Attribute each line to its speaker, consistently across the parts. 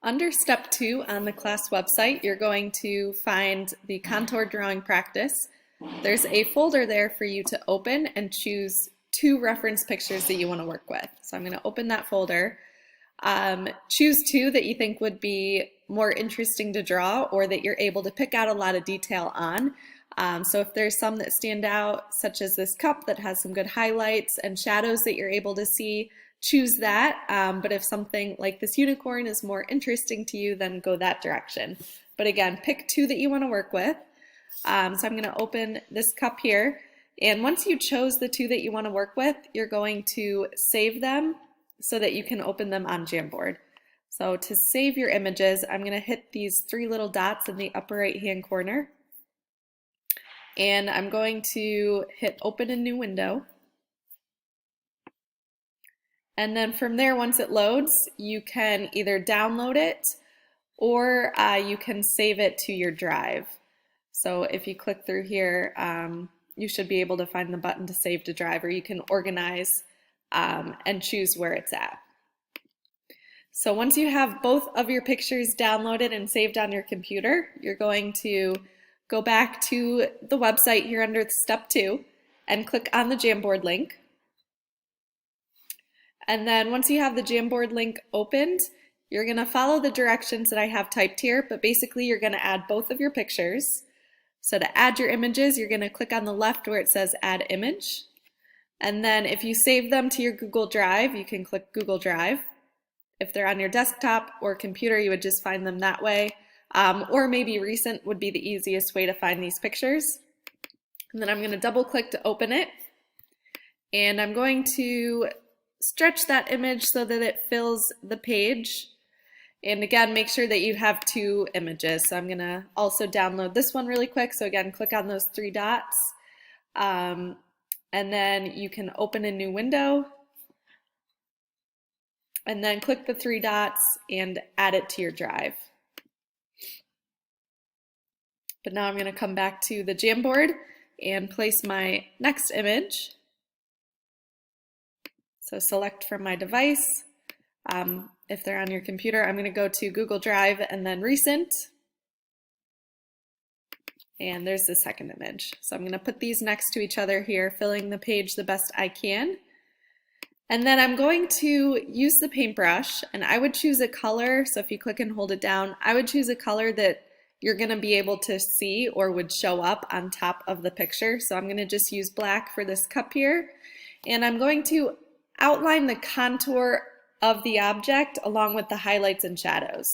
Speaker 1: Under step 2 on the class website, you're going to find the contour drawing practice. There's a folder there for you to open and choose 2 reference pictures that you want to work with. So I'm going to open that folder. Choose 2 that you think would be more interesting to draw or that you're able to pick out a lot of detail on. So if there's some that stand out, such as this cup that has some good highlights and shadows that you're able to see, choose that. But if something like this unicorn is more interesting to you, then go that direction. But again, pick 2 that you want to work with. So I'm going to open this cup here. And once you chose the 2 that you want to work with, you're going to save them so that you can open them on Jamboard. So to save your images, I'm going to hit these 3 little dots in the upper right hand corner. And I'm going to hit open a new window. And then from there, once it loads, you can either download it or you can save it to your drive. So if you click through here, you should be able to find the button to save to drive, or you can organize and choose where it's at. So once you have both of your pictures downloaded and saved on your computer, you're going to go back to the website here under step 2 and click on the Jamboard link. And then once you have the Jamboard link opened, you're going to follow the directions that I have typed here, but basically you're going to add both of your pictures. So to add your images, you're going to click on the left where it says Add Image. And then if you save them to your Google Drive, you can click Google Drive. If they're on your desktop or computer, you would just find them that way. Or maybe recent would be the easiest way to find these pictures. And then I'm going to double click to open it. And I'm going to stretch that image so that it fills the page. And again, make sure that you have 2 images. So I'm going to also download this one really quick. So again, click on those 3 dots. And then you can open a new window. And then click the 3 dots and add it to your drive. But now I'm going to come back to the Jamboard and place my next image. So select from my device. If they're on your computer, I'm going to go to Google Drive and then Recent. And there's the second image. So I'm going to put these next to each other here, filling the page the best I can. And then I'm going to use the paintbrush, and I would choose a color. So if you click and hold it down, I would choose a color that you're going to be able to see or would show up on top of the picture. So I'm going to just use black for this cup here. And I'm going to outline the contour of the object along with the highlights and shadows.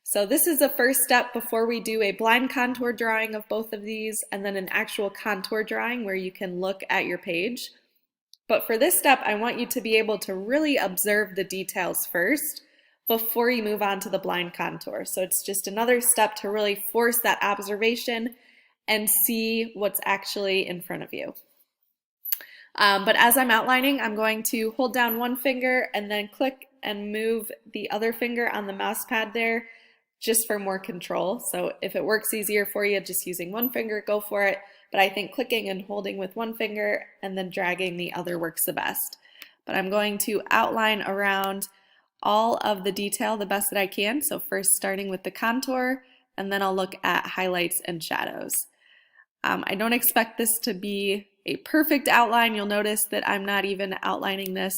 Speaker 1: So this is the first step before we do a blind contour drawing of both of these and then an actual contour drawing where you can look at your page. But for this step, I want you to be able to really observe the details first before you move on to the blind contour. So it's just another step to really force that observation and see what's actually in front of you. But as I'm outlining, I'm going to hold down one finger and then click and move the other finger on the mouse pad there just for more control. So if it works easier for you just using one finger, go for it. But I think clicking and holding with one finger and then dragging the other works the best. But I'm going to outline around all of the detail the best that I can. So first starting with the contour, and then I'll look at highlights and shadows. I don't expect this to be a perfect outline. You'll notice that I'm not even outlining this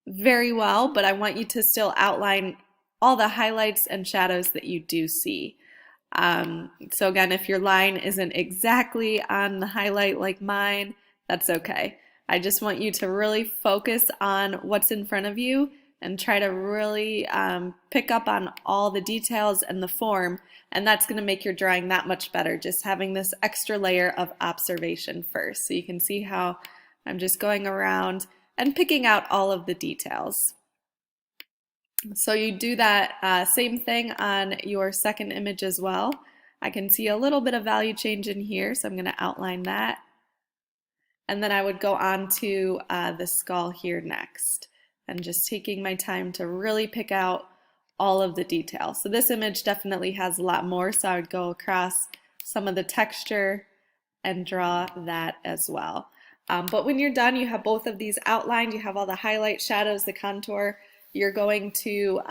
Speaker 1: very well, but I want you to still outline all the highlights and shadows that you do see. So again, if your line isn't exactly on the highlight like mine, that's okay. I just want you to really focus on what's in front of you and try to really pick up on all the details and the form, and that's going to make your drawing that much better, just having this extra layer of observation first. So you can see how I'm just going around and picking out all of the details. So you do that same thing on your second image as well. I can see a little bit of value change in here, so I'm going to outline that. And then I would go on to the skull here next, and just taking my time to really pick out all of the detail. So this image definitely has a lot more, so I would go across some of the texture and draw that as well. But when you're done, you have both of these outlined, you have all the highlight, shadows, the contour. You're going to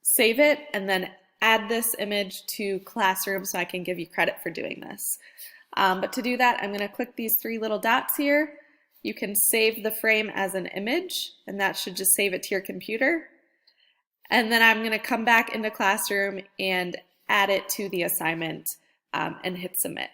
Speaker 1: save it, and then add this image to Classroom so I can give you credit for doing this. But to do that, I'm going to click these three little dots here. You can save the frame as an image, and that should just save it to your computer. And then I'm going to come back into Classroom and add it to the assignment and hit submit.